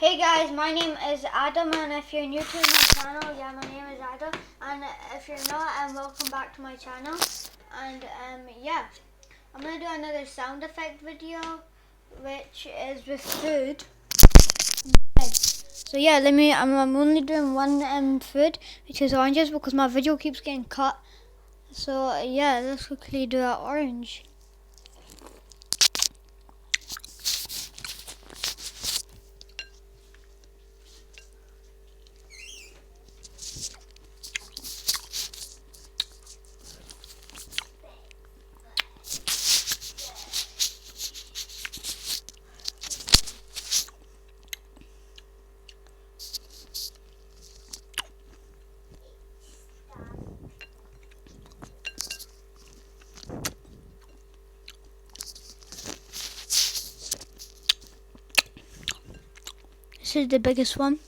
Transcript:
Hey guys, my name is Adam, and if you're new to my channel, my name is Adam, and if you're not, welcome back to my channel. And I'm gonna do another sound effect video, which is with food. So I'm only doing one food, which is oranges, because my video keeps getting cut. So yeah, let's quickly do an orange. This is the biggest one.